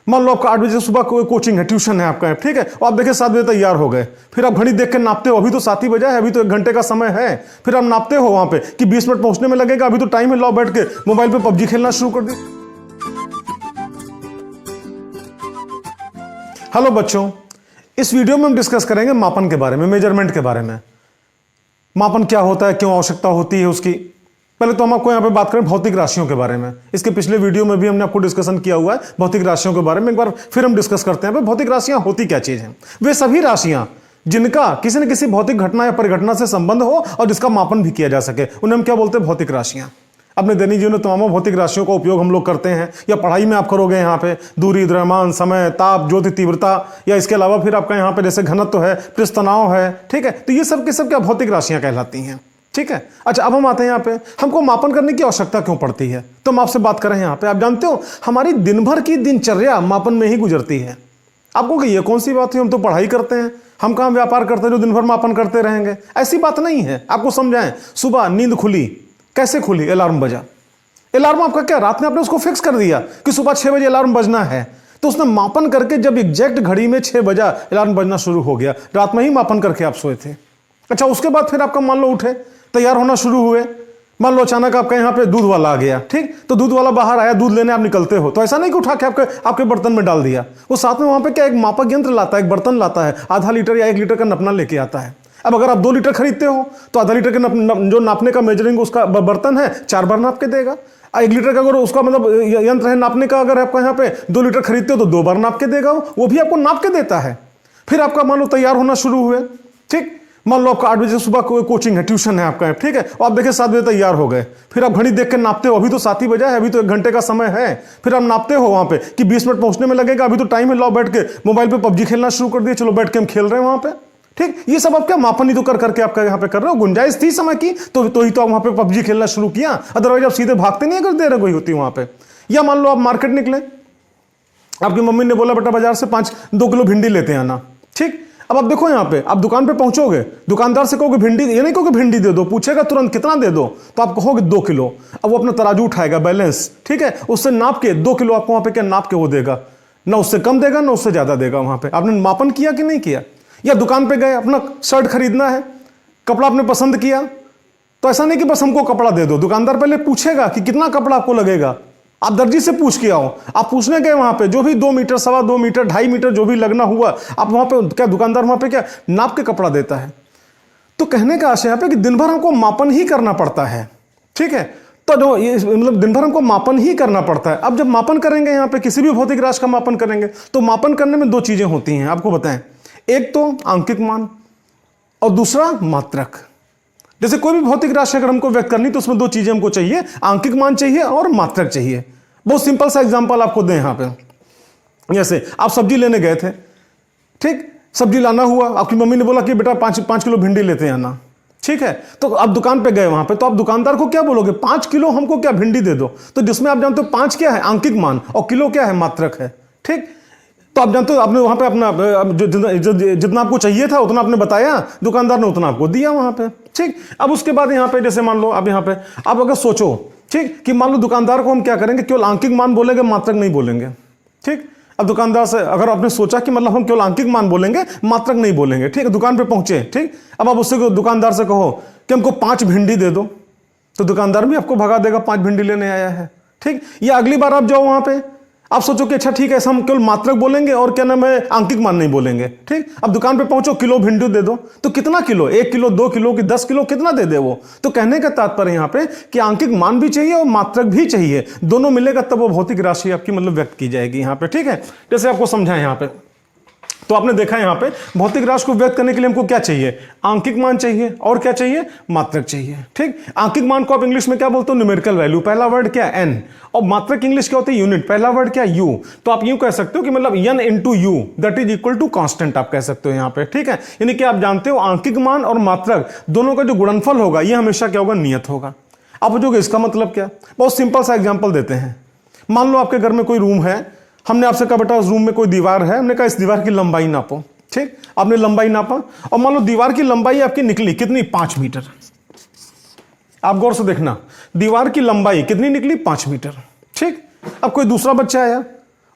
मान लो आपका 8 बजे सुबह कोचिंग है, ट्यूशन है आपका, ठीक है, और आप देखिए 7 बजे तैयार हो गए, फिर आप घड़ी देख के नापते हो, अभी तो 7 ही बजा है, अभी तो 1 घंटे का समय है, फिर आप नापते हो वहां पे कि 20 मिनट पहुंचने में लगेगा, अभी तो टाइम है, लाओ बैठ के मोबाइल पे पबजी खेलना शुरू कर दी। हेलो बच्चों, इस वीडियो में हम डिस्कस करेंगे मापन के बारे में, मेजरमेंट के बारे में। मापन क्या होता है, क्यों आवश्यकता होती है उसकी। पहले तो हम आपको यहां पे बात करें भौतिक राशियों के बारे में। इसके पिछले वीडियो में भी हमने आपको डिस्कशन किया हुआ है भौतिक राशियों के बारे में। एक बार फिर हम डिस्कस करते हैं भौतिक राशियां होती क्या चीज हैं। वे सभी राशियां जिनका किसी न किसी भौतिक घटना या परिघटना से संबंध हो और जिसका मापन भी किया जा सके, उन्हें हम क्या बोलते हैं, भौतिक राशियां। अपने दैनिक जीवन में तमाम भौतिक राशियों का उपयोग हम लोग करते हैं, या पढ़ाई में आप करोगे यहाँ पे दूरी, द्रव्यमान, समय, ताप, ज्योति तीव्रता, या इसके अलावा फिर आपका यहाँ पे जैसे घनत्व है, पृष्ठ तनाव है, ठीक है, तो ये सब के सब क्या भौतिक राशियां कहलाती हैं, ठीक है। अच्छा, अब हम आते हैं यहाँ पे, हमको मापन करने की आवश्यकता क्यों पड़ती है, तो हम आपसे बात करें यहाँ पे। आप जानते हो हमारी दिन भर की दिनचर्या मापन में ही गुजरती है। आपको कि ये कौन सी बात है, हम तो पढ़ाई करते हैं, हम कहाँ व्यापार करते हैं जो दिन भर मापन करते रहेंगे, ऐसी बात नहीं है। आपको समझाएं, सुबह नींद खुली, कैसे खुली, अलार्म बजा। अलार्म आपका क्या, रात में आपने उसको फिक्स कर दिया कि सुबह 6 बजे अलार्म बजना है, तो उसने मापन करके जब एग्जैक्ट घड़ी में 6 बजा अलार्म बजना शुरू हो गया, रात में ही मापन करके आप सोए थे। अच्छा, उसके बाद फिर आपका मान लो उठे, तैयार होना शुरू हुए, मान लो अचानक आपका यहाँ पे दूध वाला आ गया, ठीक, तो दूध वाला बाहर आया, दूध लेने आप निकलते हो, तो ऐसा नहीं कि उठा के आपके बर्तन में डाल दिया, वो साथ में वहां पे क्या एक मापक यंत्र लाता है, एक बर्तन लाता है, आधा लीटर या 1 लीटर का नपना लेके आता है। अब अगर आप 2 लीटर खरीदते हो तो आधा लीटर के जो नापने का मेजरिंग उसका बर्तन है 4 बार नाप के देगा। 1 लीटर का अगर उसका मतलब यंत्र है नापने का, अगर आपका यहाँ पे 2 लीटर खरीदते हो तो 2 बार नाप के देगा, वो भी आपको नाप के देता है। फिर आपका मान लो तैयार होना शुरू हुए, ठीक, मान लो आपका 8 बजे सुबह कोचिंग है, ट्यूशन है आपका, ठीक है, और आप देखिए 7 बजे तैयार हो गए, फिर आप घड़ी देख के नापते हो, अभी तो 7 ही बजा है, अभी तो 1 घंटे का समय है, फिर आप नापते हो वहां पे कि 20 मिनट पहुंचने में लगेगा, अभी तो टाइम है, लाओ बैठ के मोबाइल पे पबजी खेलना शुरू कर दिए, चलो बैठ के हम खेल रहे हैं वहां पे, ठीक। ये सब आप क्या मापन ही तो करके आपका यहाँ पे कर रहे हो। गुंजाइश थी समय की तो ही तो आप वहां पे पबजी खेलना शुरू किया, अदरवाइज आप सीधे भागते नहीं अगर देर कोई होती वहां पे। या मान लो आप मार्केट निकले, आपकी मम्मी ने बोला बेटा बाजार से 2 किलो भिंडी लेते आना, ठीक। अब आप देखो यहाँ पे, आप दुकान पे पहुंचोगे, दुकानदार से कहोगे भिंडी, ये नहीं कहोगे भिंडी दे दो, पूछेगा तुरंत कितना दे दो, तो आप कहोगे 2 किलो। अब वो अपना तराजू उठाएगा, बैलेंस, ठीक है, उससे नाप के 2 किलो आपको वहां पे क्या नाप के वो देगा, ना उससे कम देगा ना उससे ज्यादा देगा। वहां पे आपने मापन किया कि नहीं किया। या दुकान पे गए, अपना शर्ट खरीदना है, कपड़ा आपने पसंद किया, तो ऐसा नहीं कि बस हमको कपड़ा दे दो, दुकानदार पहले पूछेगा कि कितना कपड़ा आपको लगेगा। आप दर्जी से पूछ के आओ, आप पूछने गए वहां पे, जो भी 2 मीटर, 2.25 मीटर, 2.5 मीटर जो भी लगना हुआ, आप वहां पे क्या दुकानदार वहां पे क्या नाप के कपड़ा देता है। तो कहने का आशय यहाँ पे कि दिन भर हमको मापन ही करना पड़ता है, ठीक है। तो जो ये मतलब दिन भर हमको मापन ही करना पड़ता है। अब जब मापन करेंगे यहाँ पे किसी भी भौतिक राशि का मापन करेंगे, तो मापन करने में 2 चीजें होती हैं, आपको बताएं। एक तो आंकिक मान और दूसरा मात्रक। जैसे कोई भी भौतिक राशि अगर हमको व्यक्त करनी तो उसमें 2 चीजें हमको चाहिए, आंकिक मान चाहिए और मात्रक चाहिए। बहुत सिंपल सा एग्जांपल आपको दें यहां पे। जैसे आप सब्जी लेने गए थे, ठीक, सब्जी लाना हुआ, आपकी मम्मी ने बोला कि बेटा 5 किलो भिंडी लेते आना, ठीक है। तो आप दुकान पे गए वहां पे, तो आप दुकानदार को क्या बोलोगे, 5 किलो हमको क्या भिंडी दे दो। तो जिसमें आप जानते हो 5 क्या है, आंकिक मान, और किलो क्या है, मात्रक है, ठीक। तो आप जानते हो आपने वहां पे अपना जितना आपको चाहिए था उतना आपने बताया, दुकानदार ने उतना आपको दिया वहां पे, ठीक। अब उसके बाद यहाँ पे जैसे मान लो अब यहाँ पे आप अगर सोचो, ठीक, कि मान लो दुकानदार को हम क्या करेंगे, केवल आंकिक मान बोलेंगे, मात्रक नहीं बोलेंगे, ठीक। अब दुकानदार से अगर आपने सोचा कि मतलब हम केवल आंकिक मान बोलेंगे, मात्रक नहीं बोलेंगे, ठीक, दुकान पे पहुंचे, ठीक। अब आप उससे दुकानदार से कहो कि हमको 5 भिंडी दे दो, तो दुकानदार भी आपको भगा देगा, 5 भिंडी लेने आया है, ठीक। या अगली बार आप जाओ वहां पे, आप सोचो कि अच्छा ठीक है, हम केवल मात्रक बोलेंगे और क्या नाम है, आंकिक मान नहीं बोलेंगे, ठीक। अब दुकान पे पहुंचो, किलो भिंडी दे दो, तो कितना किलो, 1 किलो, 2 किलो की 10 किलो, कितना दे दे वो। तो कहने का तात्पर्य यहां पे कि आंकिक मान भी चाहिए और मात्रक भी चाहिए, दोनों मिलेगा तब वो भौतिक राशि आपकी मतलब व्यक्त की जाएगी यहां पे, ठीक है। जैसे आपको समझाएं यहां पे, तो आपने देखा यहां पे भौतिक राशि को व्यक्त करने के लिए हमको क्या चाहिए, आंकिक मान चाहिए और क्या चाहिए, मात्रक चाहिए, ठीक। आंकिक मान को आप इंग्लिश में क्या बोलते हो, न्यूमेरिकल वैल्यू, पहला वर्ड क्या एन, और मात्रक इंग्लिश क्या होती है, यूनिट, पहला वर्ड क्या यू। तो आप यूं कह सकते हो कि मतलब n into u that is equal to constant, आप कह सकते हो यहां पे, ठीक है। यानी कि आप जानते हो आंकिक मान और मात्रक दोनों का जो गुणनफल होगा ये हमेशा क्या होगा, नियत होगा। आप पूछोगे इसका मतलब क्या, बहुत सिंपल सा एग्जाम्पल देते हैं। मान लो आपके घर में कोई रूम है, हमने आपसे कहा बेटा उस रूम में कोई दीवार है, हमने कहा इस दीवार की लंबाई नापो, ठीक। आपने लंबाई नापा और मान लो दीवार की लंबाई आपकी निकली कितनी, 5 मीटर। आप गौर से देखना, दीवार की लंबाई कितनी निकली, 5 मीटर, ठीक। अब कोई दूसरा बच्चा आया,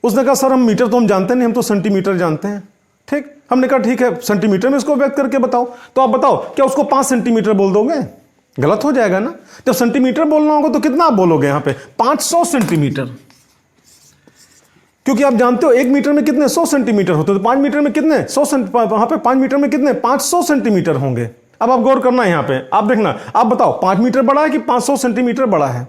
उसने कहा सर हम मीटर तो हम जानते नहीं, हम तो सेंटीमीटर जानते हैं। ठीक, हमने कहा ठीक है सेंटीमीटर में इसको व्यक्त करके बताओ। तो आप बताओ क्या उसको 5 सेंटीमीटर बोल दोगे? गलत हो जाएगा ना। जब सेंटीमीटर बोलना होगा तो कितना आप बोलोगे यहां पे? 500 सेंटीमीटर, क्योंकि आप जानते हो 1 मीटर में कितने 100 सेंटीमीटर होते हैं, तो 5 मीटर में कितने 100 वहां पे 5 मीटर में कितने 500 सेंटीमीटर होंगे। अब आप गौर करना यहां पे, आप देखना, आप बताओ 5 मीटर बड़ा है कि 500 सेंटीमीटर बड़ा है?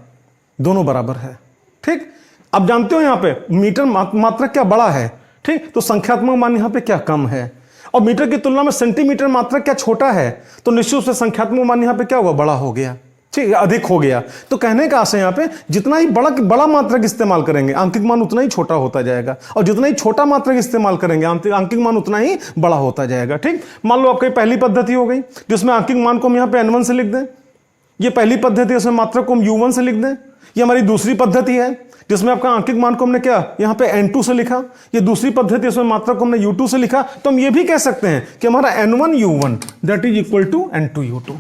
दोनों बराबर है। ठीक, आप जानते हो यहां पे मीटर मात्रक क्या बड़ा है। ठीक, तो संख्यात्मक मान यहां पे क्या कम है, और मीटर की तुलना में सेंटीमीटर मात्रक क्या छोटा है, तो निश्चित रूप से संख्यात्मक मान यहां पे क्या हुआ? बड़ा हो गया। ठीक, अधिक हो गया। तो कहने का आशय यहां पे जितना ही बड़ा मात्रक इस्तेमाल करेंगे आंकिक मान उतना ही छोटा होता जाएगा, और जितना ही छोटा मात्रक इस्तेमाल करेंगे आंकिक मान उतना ही बड़ा होता जाएगा। ठीक, मान लो आपकी पहली पद्धति हो गई जिसमें आंकिक मान को हम यहां पे n1 से लिख दें, ये पहली पद्धति है, उसमें मात्रक को हम u1 से लिख दें। ये हमारी दूसरी पद्धति है जिसमें आपका आंकिक मान को हमने क्या यहां पे n2 से लिखा। ये दूसरी पद्धति, इसमें मात्रक को हमने u2 से लिखा। तो हम ये भी कह सकते हैं कि हमारा n1 u1 that is equal to n2 u2।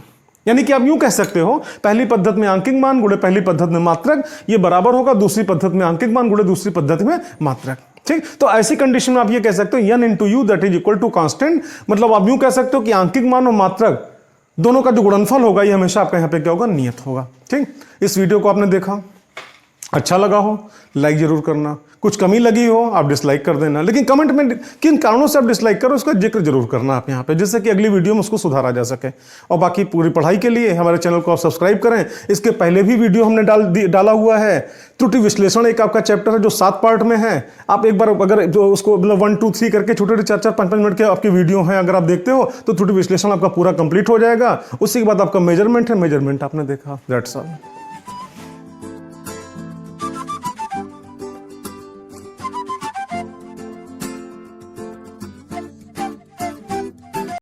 यानी कि आप यूं कह सकते हो पहली पद्धति में आंकिक मान गुणे पहली पद्धति में मात्रक, ये बराबर होगा दूसरी पद्धति में आंकिक मान गुणे दूसरी पद्धति में मात्रक। ठीक, तो ऐसी कंडीशन में आप ये कह सकते हो n into u that is equal to constant. मतलब आप यूं कह सकते हो कि आंकिक मान और मात्रक दोनों का जो गुणनफल होगा ये हमेशा आपका यहां पे क्या होगा? नियत होगा। ठीक, इस वीडियो को आपने देखा, अच्छा लगा हो लाइक जरूर करना, कुछ कमी लगी हो आप डिसलाइक कर देना, लेकिन कमेंट में किन कारणों से आप डिसलाइक करो उसका जिक्र जरूर करना आप यहाँ पे, जिससे कि अगली वीडियो में उसको सुधारा जा सके। और बाकी पूरी पढ़ाई के लिए हमारे चैनल को आप सब्सक्राइब करें। इसके पहले भी वीडियो हमने डाला हुआ है। त्रुटि विश्लेषण एक आपका चैप्टर है जो 7 पार्ट में है। आप एक बार अगर जो उसको मतलब 1 2 3 करके छोटे 4 5 मिनट के आपकी वीडियो हैं, अगर आप देखते हो तो त्रुटि विश्लेषण आपका पूरा कंप्लीट हो जाएगा। उसी के बाद आपका मेजरमेंट है, मेजरमेंट आपने देखा। That's all.